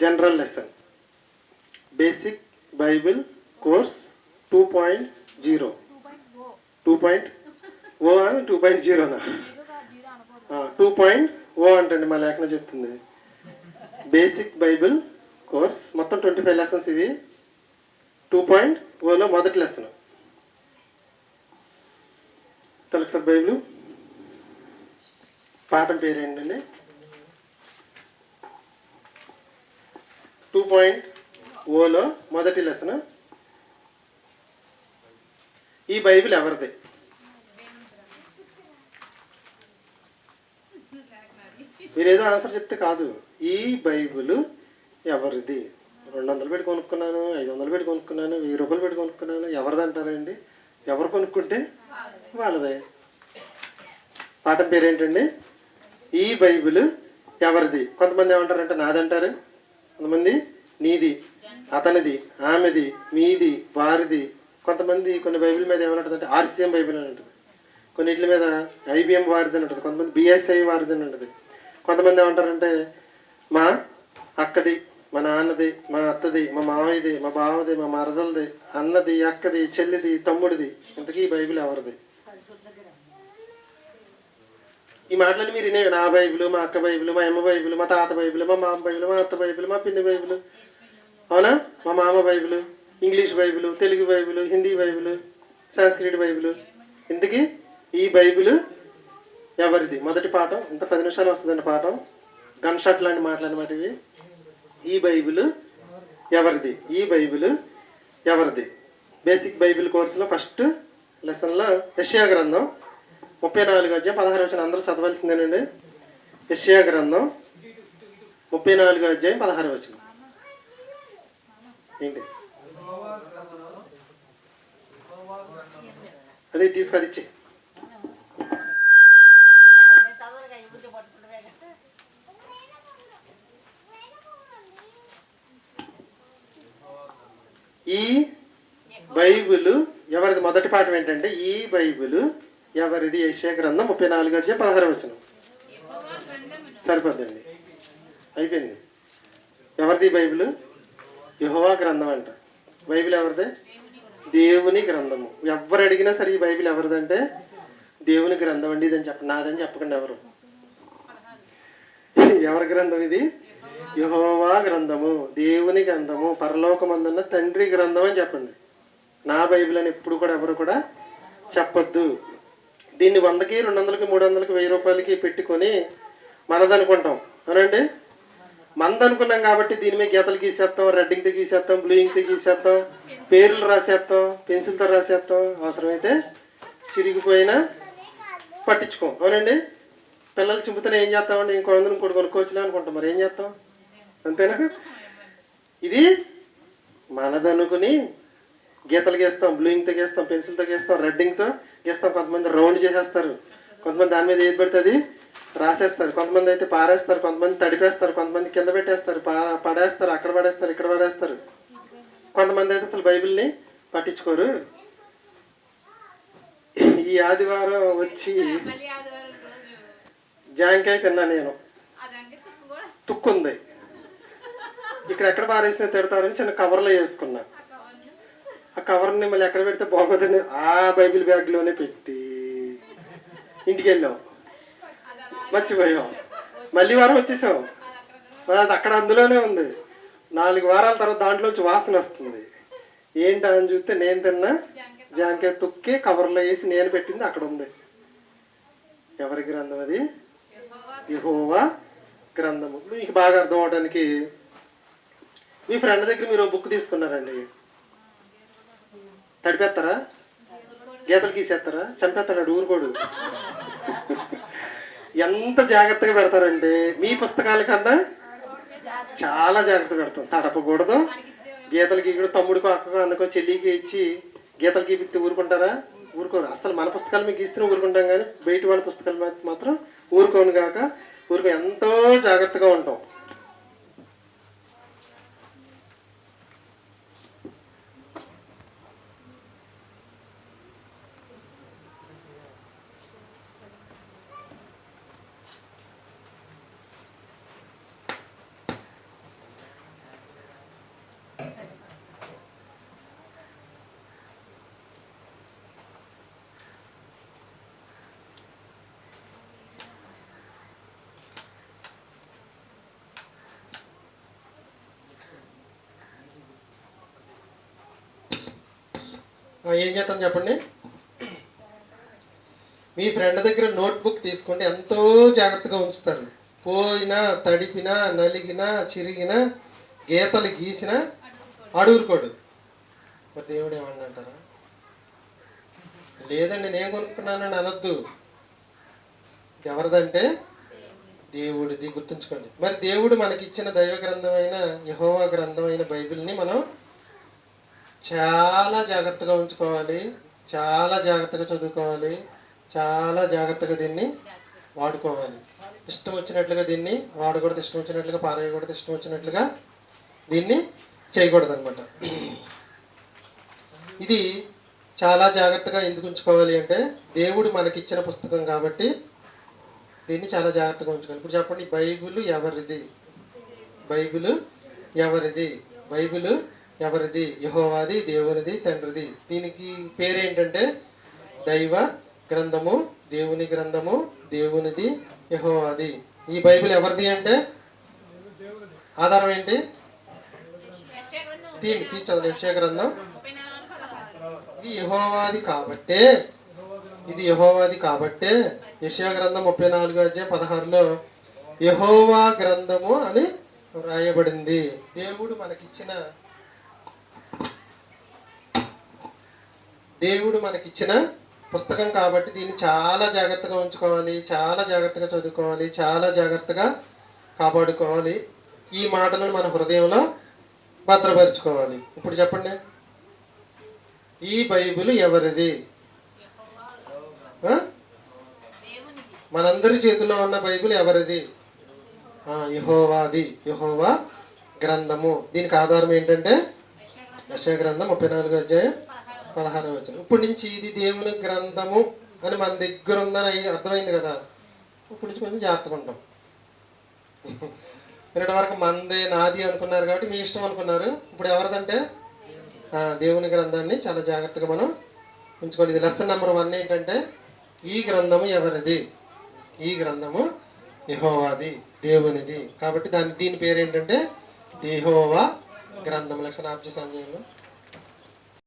General lesson basic Bible course 2.0 2.0 అని 2.0నా 2.0 అంటండి మా లేఖన చెప్తుంది. బేసిక్ బైబిల్ కోర్స్ మొత్తం 25 లెసన్స్ ఇవి. 2.0లో మొదటి లెసన్ తెలుగు సార్. బైబిల్ పాఠం పేరు ఏంటండి? 2.0లో మొదటి లెసన్. ఈ బైబిల్ ఎవరిది? మీరేదో ఆన్సర్ చెప్తే కాదు. ఈ బైబిల్ ఎవరిది? 200 పెట్టి కొనుక్కున్నాను, 500 పెట్టి కొనుక్కున్నాను, 1000 రూపాయలు పెట్టి కొనుక్కున్నాను, ఎవరిది అంటారండి? ఎవరు కొనుక్కుంటే వాళ్ళదే. పాఠం పేరేంటండి? ఈ బైబిల్ ఎవరిది? కొంతమంది ఏమంటారంటే నాదంటారు, కొంతమంది నీది, అతనిది, ఆమెది, మీది, వారిది. కొంతమంది కొన్ని బైబిల్ మీద ఏమంటుందంటే ఆర్సీఎం బైబిల్ అని ఉంటుంది, కొన్నిటి మీద ఐబిఎం వారిది అని ఉంటుంది, కొంతమంది బిఎస్ఐ వారిది అని ఉంటుంది. కొంతమంది ఏమంటారంటే మా అక్కది, మా నాన్నది, మా అత్తది, మా మామయ్యది, మా బావది, మా మరదలది, అన్నది, అక్కది, చెల్లిది, తమ్ముడిది. ఇంతకీ ఈ బైబిల్ ఎవరిది? ఈ మాటలని మీరు వినేవి. నా బైబిల్, మా అక్క బైబిల్, మా అమ్మ బైబిల్, మా తాత బైబిల్, మా మామ బైబిల్, మా అత్త బైబిల్, మా పిన్ని బైబిల్, అవునా, మా మామ Bible, English Bible, Telugu Bible, Hindi Bible, సంస్కృత బైబిల్. ఇంతకీ ఈ బైబిల్ ఎవరిది? మొదటి పాఠం. ఇంత 10 నిమిషాలు వస్తుందండి పాఠం. గన్ షాట్ లాంటి మాటలు అనమాట ఇవి. ఈ బైబిల్ ఎవరిది? ఈ బైబిల్ ఎవరిది? బేసిక్ బైబిల్ కోర్సులో ఫస్ట్ లెసన్లో యెషయా గ్రంథం 34 అధ్యాయం 16 వచనం అందరూ చదవాల్సిందేనండి. యెషయా గ్రంథం 34 అధ్యాయం 16 వచనం ఏంటి? అదే తీసుకొచ్చి ఈ బైబిల్ ఎవరిది? మొదటి పాఠం ఏంటంటే ఈ బైబిల్ ఎవరిది? యెషయా గ్రంథం 34 అధ్యాయం 16 వచనం. సరిపోద్దండి, అయిపోయింది. ఎవరిది బైబిల్? యెహోవా గ్రంథం అంట. బైబిల్ ఎవరిది? దేవుని గ్రంథము. ఎవరు అడిగినా సరే ఈ బైబిల్ ఎవరిదంటే దేవుని గ్రంథం అండి ఇదని చెప్పండి, నాదని చెప్పకండి. ఎవరి గ్రంథం ఇది? యెహోవా గ్రంథము, దేవుని గ్రంథము, పరలోకమందున్న తండ్రి గ్రంథం అని చెప్పండి. నా బైబిల్ అని ఎప్పుడు కూడా ఎవరు కూడా చెప్పొద్దు. దీన్ని 100కి 200కి 300కి 1000 రూపాయలకి పెట్టుకొని మనదనుకుంటాం, అవునండి. మనదనుకున్నాం కాబట్టి దీని మీద గీతలు గీసేస్తాం, రెడ్డింగ్తో గీసేస్తాం, బ్లూయింగ్తో గీసేస్తాం, పేర్లు రాసేస్తాం, పెన్సిల్తో రాసేస్తాం. అవసరమైతే చిరిగిపోయినా పట్టించుకోం, అవునండి. పిల్లలు చింపుతూనే ఏం చేస్తామండి? ఇంకోటి కొనుక్కోవచ్చులే అనుకుంటాం, మరి ఏం చేస్తాం? అంతేనా? ఇది మనదనుకుని గీతలు గీస్తాం, బ్లూయింగ్తో గీస్తాం, పెన్సిల్తో గీస్తాం, రెడ్డింగ్తో గీస్తాం. కొంతమంది రౌండ్ చేసేస్తారు, కొంతమంది దాని మీద ఏది పడితే అది రాసేస్తారు, కొంతమంది అయితే పారేస్తారు, కొంతమంది తడిపేస్తారు, కొంతమంది కింద పెట్టేస్తారు, పడేస్తారు, అక్కడ పడేస్తారు, ఇక్కడ పడేస్తారు. కొంతమంది అయితే అసలు బైబిల్ని పట్టించుకోరు. ఈ ఆదివారం వచ్చి జాంకాయ తిన్నా నేను, తుక్కుంది. ఇక్కడ ఎక్కడ పారేసినా తిడతారని చిన్న కవర్లో వేసుకున్నా. ఆ కవర్ని మళ్ళీ ఎక్కడ పెడితే బాగోదని ఆ బైబిల్ బ్యాగ్లోనే పెట్టి ఇంటికి వెళ్ళాం, మర్చిపోయాం. మళ్ళీ వారం వచ్చేసాం, అది అక్కడ అందులోనే ఉంది. 4 వారాల తర్వాత దాంట్లోంచి వాసన వస్తుంది. ఏంటా అని చూస్తే నేను తిన్నా జాంకాయ తుక్కి కవర్లో వేసి నేను పెట్టింది అక్కడ ఉంది. ఎవరి గ్రంథం అది? యెహోవా గ్రంథము. మీకు బాగా అర్థం అవడానికి మీ ఫ్రెండ్ దగ్గర మీరు బుక్ తీసుకున్నారండి, తడిపేస్తారా? గీతలు గీసేస్తారా? చంపేస్తాడు ఊరుకోడు. ఎంత జాగ్రత్తగా పెడతారంటే మీ పుస్తకాల కన్నా చాలా జాగ్రత్తగా పెడతాం. తడపకూడదు, గీతలు గీయకూడదు. తమ్ముడికో అక్కకో అన్నకో చెల్లికి ఇచ్చి గీతలు గీపిస్తే ఊరుకుంటారా? ఊరుకోరు. అసలు మన పుస్తకాలు మీకు ఇస్తేనే ఊరుకుంటాం, కానీ బయట వాళ్ళ పుస్తకాలు మాత్రం ఊరుకోను కాక ఎంతో జాగ్రత్తగా ఉంటాం. ఏం చేస్తాం చెప్పండి? మీ ఫ్రెండ్ దగ్గర నోట్బుక్ తీసుకుంటే ఎంతో జాగ్రత్తగా ఉంచుతారు. పోయినా, తడిపినా, నలిగినా, చిరిగినా, గీతలు గీసినా అడుగురుకోడు. మరి దేవుడు ఏమన్నా అంటారా? లేదండి నేను కొనుక్కున్నానని అనొద్దు. ఎవరిదంటే దేవుడిది, గుర్తుంచుకోండి. మరి దేవుడు మనకిచ్చిన దైవ గ్రంథమైన యెహోవా గ్రంథమైన బైబిల్ని మనం చాలా జాగ్రత్తగా ఉంచుకోవాలి, చాలా జాగ్రత్తగా చదువుకోవాలి, చాలా జాగ్రత్తగా దీన్ని వాడుకోవాలి. ఇష్టం వచ్చినట్లుగా దీన్ని వాడకూడదు, ఇష్టం వచ్చినట్లుగా పారేయకూడదు, ఇష్టం వచ్చినట్లుగా దీన్ని చేయకూడదు అనమాట. ఇది చాలా జాగ్రత్తగా ఎందుకు ఉంచుకోవాలి అంటే దేవుడు మనకిచ్చిన పుస్తకం కాబట్టి దీన్ని చాలా జాగ్రత్తగా ఉంచుకోవాలి. ఇప్పుడు చెప్పండి, బైబిల్ ఎవరిది? బైబిల్ ఎవరిది? బైబిల్ ఎవరిది? యెహోవాది, దేవునిది, తండ్రిది. దీనికి పేరేంటంటే దైవ గ్రంథము, దేవుని గ్రంథము, దేవునిది, యెహోవాది. ఈ బైబిల్ ఎవరిది అంటే ఆధారం ఏంటి? చదవండి. యెషయా గ్రంథం ఇది యెహోవాది కాబట్టే, ఇది యెహోవాది కాబట్టే యెషయా గ్రంథం 34:16లో యెహోవా గ్రంథము అని వ్రాయబడింది. దేవుడు మనకిచ్చిన పుస్తకం కాబట్టి దీన్ని చాలా జాగ్రత్తగా ఉంచుకోవాలి, చాలా జాగ్రత్తగా చదువుకోవాలి, చాలా జాగ్రత్తగా కాపాడుకోవాలి. ఈ మాటలను మన హృదయంలో భద్రపరుచుకోవాలి. ఇప్పుడు చెప్పండి, ఈ బైబిల్ ఎవరిది? మనందరి చేతిలో ఉన్న బైబిల్ ఎవరిది? యెహోవాది, యెహోవా గ్రంథము. దీనికి ఆధారం ఏంటంటే యెషయా గ్రంథం 34:16. ఇప్పటి నుంచి ఇది దేవుని గ్రంథము అని మన దగ్గర ఉందని అర్థమైంది కదా. ఇప్పటి నుంచి కొంచెం జాగ్రత్తగా ఉంటాం. నిన్నటి వరకు మందే నాది అనుకున్నారు కాబట్టి మీ ఇష్టం అనుకున్నారు. ఇప్పుడు ఎవరిదంటే దేవుని గ్రంథాన్ని చాలా జాగ్రత్తగా మనం ఉంచుకోవాలి. ఇది లెసన్ నెంబర్ 1 ఏంటంటే ఈ గ్రంథము ఎవరిది? ఈ గ్రంథము యెహోవాది, దేవునిది. కాబట్టి దీని పేరు ఏంటంటే యెహోవా గ్రంథం. లెసన్ ఆఫ్ చేసి